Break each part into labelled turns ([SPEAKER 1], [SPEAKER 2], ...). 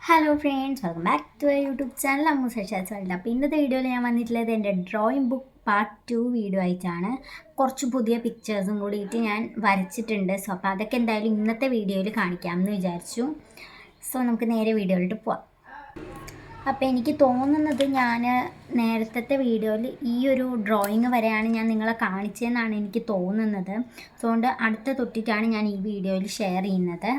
[SPEAKER 1] Hello friends, welcome back to YouTube channel Ammu Sasha's world. അപ്പോൾ ഇന്നത്തെ വീഡിയോയിൽ ഞാൻ വന്നിട്ടുള്ളത് എൻ്റെ ഡ്രോയിങ് ബുക്ക് പാർട്ട് 2 വീഡിയോ ആയിട്ടാണ്. കുറച്ച് പുതിയ പിക്ചേഴ്സും കൂടിയിട്ട് ഞാൻ വരച്ചിട്ടുണ്ട്. സോ അപ്പോൾ അതൊക്കെ എന്തായാലും ഇന്നത്തെ വീഡിയോയിൽ കാണിക്കാമെന്ന് വിചാരിച്ചു. സോ നമുക്ക് നേരെ വീഡിയോയിലോട്ട് പോവാം. അപ്പോൾ എനിക്ക് തോന്നുന്നത് ഞാൻ നേരത്തെ വീഡിയോയിൽ ഈ ഒരു ഡ്രോയിങ് വരെയാണ് ഞാൻ നിങ്ങളെ കാണിച്ചതെന്നാണ് എനിക്ക് തോന്നുന്നത്. സോ അതുകൊണ്ട് അടുത്ത തൊട്ടിട്ടാണ് ഞാൻ ഈ വീഡിയോയിൽ ഷെയർ ചെയ്യുന്നത്.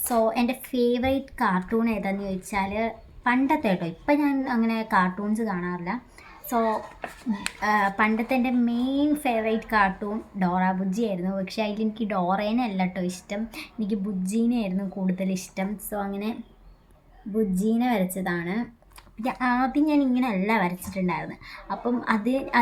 [SPEAKER 1] സോ എൻ്റെ ഫേവറേറ്റ് കാർട്ടൂൺ ഏതാണെന്ന് ചോദിച്ചാൽ പണ്ടത്തെ കേട്ടോ, ഇപ്പം ഞാൻ അങ്ങനെ കാർട്ടൂൺസ് കാണാറില്ല. സോ പണ്ടത്തെ എൻ്റെ main favourite cartoon Dora Bujji ആയിരുന്നു. പക്ഷേ അതിലെനിക്ക് ഡോറേനെ അല്ല കേട്ടോ ഇഷ്ടം, എനിക്ക് ബുജ്ജീനെ ആയിരുന്നു കൂടുതൽ ഇഷ്ടം. സോ അങ്ങനെ ബുജ്ജീനെ വരച്ചതാണ്. ആദ്യം ഞാൻ ഇങ്ങനെ അല്ല വരച്ചിട്ടുണ്ടായിരുന്നത്. അപ്പം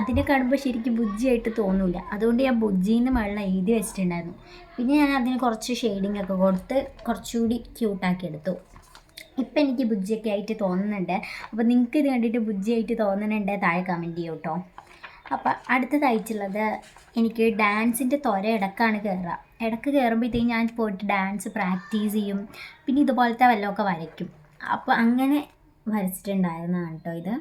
[SPEAKER 1] അതിനെ കാണുമ്പോൾ ശരിക്കും ബുജ്ജിയായിട്ട് തോന്നില്ല. അതുകൊണ്ട് ഞാൻ ബുജ്ജീന്ന് മുകളിൽ എഴുതി വെച്ചിട്ടുണ്ടായിരുന്നു. പിന്നെ ഞാൻ അതിന് കുറച്ച് ഷെയ്ഡിങ് ഒക്കെ കൊടുത്ത് കുറച്ചുകൂടി ക്യൂട്ടാക്കി എടുത്തു. ഇപ്പം എനിക്ക് ബുജ്ജിയൊക്കെ ആയിട്ട് തോന്നുന്നുണ്ട്. അപ്പോൾ നിങ്ങൾക്ക് ഇത് കണ്ടിട്ട് ബുജ്ജിയായിട്ട് തോന്നുന്നുണ്ട് താഴെ കമൻറ്റ് ചെയ്യൂ കേട്ടോ. അപ്പോൾ അടുത്തതായിട്ടുള്ളത്, എനിക്ക് ഡാൻസിൻ്റെ ത്വര ഇടക്കാണ് കയറുക. ഇടക്ക് കയറുമ്പോഴത്തേക്കും ഞാൻ പോയിട്ട് ഡാൻസ് പ്രാക്ടീസ് ചെയ്യും. പിന്നെ ഇതുപോലത്തെ വല്ലതൊക്കെ വരയ്ക്കും. അപ്പോൾ അങ്ങനെ വരച്ചിട്ടുണ്ടായിരുന്നതാണ് കേട്ടോ ഇത്.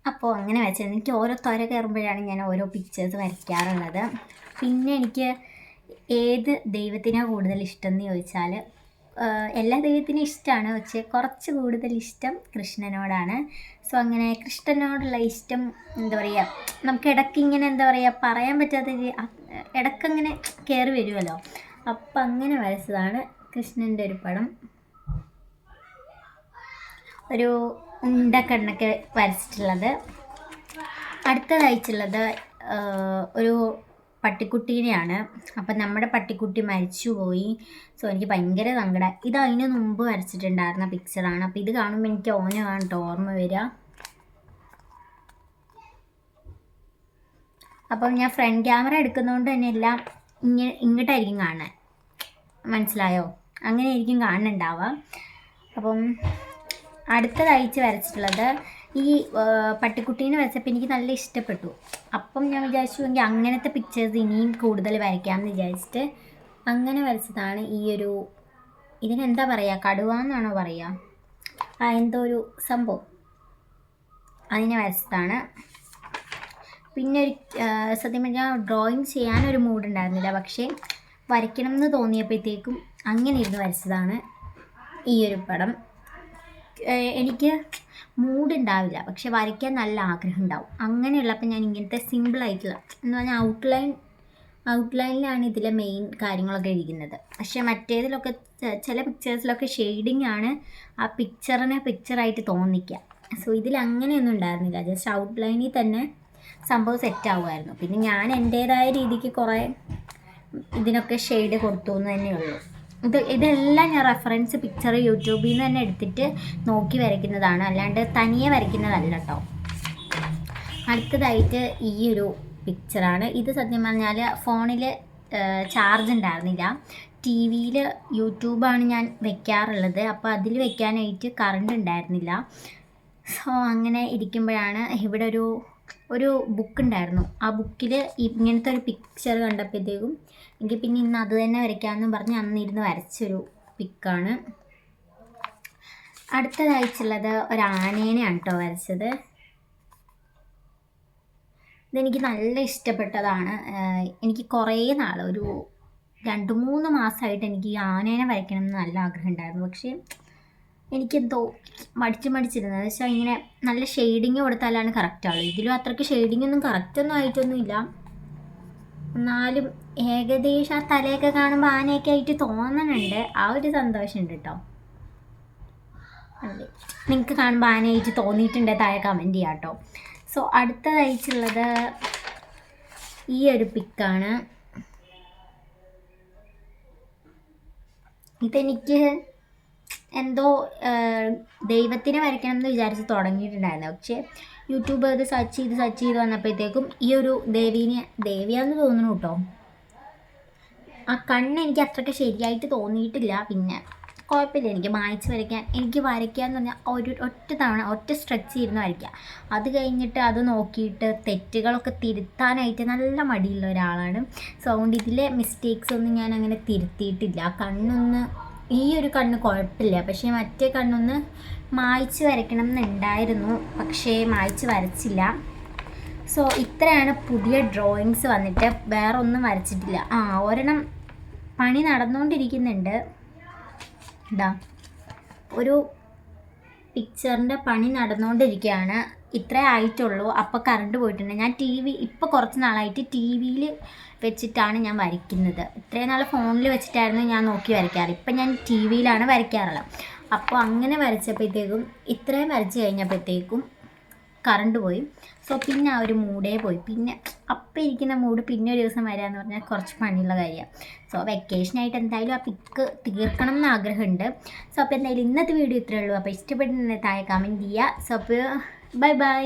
[SPEAKER 1] അപ്പോൾ അങ്ങനെ വരച്ചിരുന്നു. എനിക്ക് ഓരോ ത്വര കയറുമ്പോഴാണ് ഞാൻ ഓരോ പിക്ചേഴ്സ് വരയ്ക്കാറുള്ളത്. പിന്നെ എനിക്ക് ഏത് ദൈവത്തിനാണ് കൂടുതൽ ഇഷ്ടം എന്ന് ചോദിച്ചാൽ എല്ലാ ദൈവത്തിനും ഇഷ്ടമാണ്, പക്ഷേ കുറച്ച് കൂടുതൽ ഇഷ്ടം കൃഷ്ണനോടാണ്. സോ അങ്ങനെ കൃഷ്ണനോടുള്ള ഇഷ്ടം എന്താ പറയുക, നമുക്ക് ഇടയ്ക്ക് ഇങ്ങനെ എന്താ പറയുക പറയാൻ പറ്റാത്ത ഇടയ്ക്കങ്ങനെ കയറി വരുമല്ലോ. അപ്പം അങ്ങനെ വരച്ചതാണ് കൃഷ്ണൻ്റെ ഒരു പടം. ഒരു ഉണ്ടക്കണ്ണൊക്കെ വരച്ചിട്ടുള്ളത്. അടുത്തതായിട്ടുള്ളത് ഒരു പട്ടിക്കുട്ടീനെയാണ്. അപ്പം നമ്മുടെ പട്ടിക്കുട്ടി മരിച്ചു പോയി. സോ എനിക്ക് ഭയങ്കര സങ്കടം. ഇത് അതിന് മുമ്പ് വരച്ചിട്ടുണ്ടായിരുന്ന പിക്ചറാണ്. അപ്പോൾ ഇത് കാണുമ്പോൾ എനിക്ക് ഓനാണ് കേട്ടോ ഓർമ്മ വരിക. അപ്പം ഞാൻ ഫ്രണ്ട് ക്യാമറ എടുക്കുന്നതുകൊണ്ട് തന്നെ എല്ലാം ഇങ്ങോട്ടായിരിക്കും കാണാൻ, മനസ്സിലായോ? അങ്ങനെ ആയിരിക്കും കാണുന്നുണ്ടാവുക. അപ്പം അടുത്തതായിട്ട് വരച്ചിട്ടുള്ളത് ഈ പട്ടിക്കുട്ടീനെ വരച്ചപ്പോൾ എനിക്ക് നല്ല ഇഷ്ടപ്പെട്ടു. അപ്പം ഞാൻ വിചാരിച്ചു എങ്കിൽ അങ്ങനത്തെ പിക്ചേഴ്സ് ഇനിയും കൂടുതൽ വരയ്ക്കാമെന്ന് വിചാരിച്ചിട്ട് അങ്ങനെ വരച്ചതാണ് ഈ ഒരു, ഇതിനെന്താ പറയുക, കടുവ എന്നാണോ പറയുക, എന്തോ ഒരു സംഭവം, അതിനെ വരച്ചതാണ്. പിന്നെ ഒരു സത്യം പറഞ്ഞാൽ ഡ്രോയിങ് ചെയ്യാനൊരു മൂഡുണ്ടായിരുന്നില്ല, പക്ഷേ വരയ്ക്കണം എന്ന് തോന്നിയപ്പോഴത്തേക്കും അങ്ങനെ ഇരുന്ന് വരച്ചതാണ് ഈ ഒരു പടം. എനിക്ക് മൂഡുണ്ടാവില്ല, പക്ഷെ വരയ്ക്കാൻ നല്ല ആഗ്രഹം ഉണ്ടാവും. അങ്ങനെയുള്ളപ്പോൾ ഞാൻ ഇങ്ങനത്തെ സിമ്പിളായിട്ടുള്ള എന്ന് പറഞ്ഞാൽ ഔട്ട്ലൈനിലാണ് ഇതിലെ മെയിൻ കാര്യങ്ങളൊക്കെ ഇരിക്കുന്നത്. പക്ഷേ മറ്റേതിലൊക്കെ ചില പിക്ചേഴ്സിലൊക്കെ ഷെയ്ഡിങ് ആണ് ആ പിക്ചറായിട്ട് തോന്നിക്കുക. സോ ഇതിൽ അങ്ങനെയൊന്നും ഉണ്ടായിരുന്നില്ല, ജസ്റ്റ് ഔട്ട്ലൈനിൽ തന്നെ സംഭവം സെറ്റ് ആവുമായിരുന്നു. പിന്നെ ഞാൻ എൻ്റേതായ രീതിക്ക് കുറേ ഇതിനൊക്കെ ഷെയ്ഡ് കൊടുത്തു എന്ന് തന്നെയുള്ളൂ. ഇതെല്ലാം ഞാൻ റെഫറൻസ് പിക്ചർ യൂട്യൂബിൽ നിന്ന് തന്നെ എടുത്തിട്ട് നോക്കി വരയ്ക്കുന്നതാണ്, അല്ലാണ്ട് തനിയെ വരയ്ക്കുന്നതല്ല കേട്ടോ. അടുത്തതായിട്ട് ഈ ഒരു പിക്ചറാണ്. ഇത് സത്യം പറഞ്ഞാൽ ഫോണിൽ ചാർജ് ഉണ്ടായിരുന്നില്ല, ടി വിയിൽ യൂട്യൂബാണ് ഞാൻ വെക്കാറുള്ളത്. അപ്പോൾ അതിൽ വെക്കാനായിട്ട് കറണ്ട് ഉണ്ടായിരുന്നില്ല. സോ അങ്ങനെ ഇരിക്കുമ്പോഴാണ് ഇവിടെ ഒരു ബുക്ക് ഉണ്ടായിരുന്നു. ആ ബുക്കിൽ ഇങ്ങനത്തെ ഒരു പിക്ചർ കണ്ടപ്പോഴത്തേക്കും എനിക്ക് പിന്നെ ഇന്ന് അത് തന്നെ വരയ്ക്കാമെന്ന് പറഞ്ഞ് അന്നിരുന്ന് വരച്ചൊരു പിക്കാണ്. അടുത്തതായിട്ടുള്ളത് ഒരാനേനെയാണ് കേട്ടോ വരച്ചത്. ഇതെനിക്ക് നല്ല ഇഷ്ടപ്പെട്ടതാണ്. എനിക്ക് കുറേ നാൾ, ഒരു 2-3 മാസമായിട്ട് എനിക്ക് ഈ ആനേനെ വരയ്ക്കണം എന്ന് നല്ല ആഗ്രഹം ഉണ്ടായിരുന്നു. പക്ഷേ എനിക്കെന്തോ മടിച്ചിരുന്നത് വെച്ചാൽ ഇങ്ങനെ നല്ല ഷെയ്ഡിങ് കൊടുത്താലാണ് കറക്റ്റാവുള്ളൂ. ഇതിലും അത്രയ്ക്ക് ഷെയ്ഡിങ്ങൊന്നും കറക്റ്റൊന്നും ആയിട്ടൊന്നുമില്ല. എന്നാലും ഏകദേശം ആ തലയൊക്കെ കാണുമ്പോൾ ആനയൊക്കെ ആയിട്ട് തോന്നുന്നുണ്ട്. ആ ഒരു സന്തോഷമുണ്ട് കേട്ടോ. അതെ, നിങ്ങൾക്ക് കാണുമ്പോൾ ആനയായിട്ട് തോന്നിയിട്ടുണ്ട് താഴെ കമൻറ്റ് ചെയ്യാം കേട്ടോ. സോ അടുത്തതായിട്ടുള്ളത് ഈ ഒരു പിക്കാണ്. ഇതെനിക്ക് എന്തോ ദൈവത്തിനെ വരയ്ക്കണം എന്ന് വിചാരിച്ച് തുടങ്ങിയിട്ടുണ്ടായിരുന്നു. പക്ഷേ യൂട്യൂബ് അത് സെർച്ച് ചെയ്ത് വന്നപ്പോഴത്തേക്കും ഈ ഒരു ദേവിയാന്ന് തോന്നുന്നു കേട്ടോ. ആ കണ്ണ് എനിക്ക് അത്രയ്ക്ക് ശരിയായിട്ട് തോന്നിയിട്ടില്ല. പിന്നെ കുഴപ്പമില്ല, എനിക്ക് മായ്ച്ച് വരയ്ക്കാൻ, എനിക്ക് വരയ്ക്കാന്ന് പറഞ്ഞാൽ ഒറ്റ തവണ ഒറ്റ സ്ട്രെച്ച് ഇരുന്ന് വരയ്ക്കുക. അത് കഴിഞ്ഞിട്ട് അത് നോക്കിയിട്ട് തെറ്റുകളൊക്കെ തിരുത്താനായിട്ട് നല്ല മടിയുള്ള ഒരാളാണ്. സോ അതുകൊണ്ട് ഇതിലെ മിസ്റ്റേക്സ് ഒന്നും ഞാൻ അങ്ങനെ തിരുത്തിയിട്ടില്ല. കണ്ണൊന്ന് ഈ ഒരു കണ്ണ് കുഴപ്പമില്ല, പക്ഷേ മറ്റേ കണ്ണൊന്ന് മായ്ച്ച് വരയ്ക്കണം എന്നുണ്ടായിരുന്നു, പക്ഷേ മായ്ച്ച് വരച്ചില്ല. സോ ഇത്രയാണ് പുതിയ ഡ്രോയിങ്സ് വന്നിട്ട്, വേറെ ഒന്നും വരച്ചിട്ടില്ല. ഒരെണ്ണം പണി നടന്നുകൊണ്ടിരിക്കുന്നുണ്ട്. ഇതാ ഒരു പിക്ചറിൻ്റെ പണി നടന്നുകൊണ്ടിരിക്കുകയാണ്. ഇത്രേ ആയിട്ടുള്ളൂ. അപ്പോൾ കറണ്ട് പോയിട്ടുണ്ട്. ഞാൻ ഇപ്പോൾ കുറച്ച് നാളായിട്ട് ടി വിയിൽ വെച്ചിട്ടാണ് ഞാൻ വരയ്ക്കുന്നത്. ഇത്രയും നാൾ ഫോണിൽ വെച്ചിട്ടായിരുന്നു ഞാൻ നോക്കി വരയ്ക്കാറ്. ഇപ്പം ഞാൻ ടി വിയിലാണ് വരയ്ക്കാറുള്ളത്. അപ്പോൾ അങ്ങനെ വരച്ചപ്പോഴത്തേക്കും ഇത്രയും വരച്ച് കഴിഞ്ഞപ്പോഴത്തേക്കും കറണ്ട് പോയി. സോ പിന്നെ ആ ഒരു മൂഡേ പോയി. പിന്നെ അപ്പം ഇരിക്കുന്ന മൂഡ് പിന്നെ ഒരു ദിവസം വരാമെന്ന് പറഞ്ഞാൽ കുറച്ച് പണിയുള്ള കാര്യമാണ്. സോ വെക്കേഷനായിട്ട് എന്തായാലും ആ പിക്ക് തീർക്കണം എന്ന് ആഗ്രഹമുണ്ട്. സോ അപ്പോൾ എന്തായാലും ഇന്നത്തെ വീഡിയോ ഇത്രയേ ഉള്ളൂ. അപ്പോൾ ഇഷ്ടപ്പെടുന്ന താഴെ കമൻറ്റ് ചെയ്യുക. സോ അപ്പോൾ ബൈ ബൈ.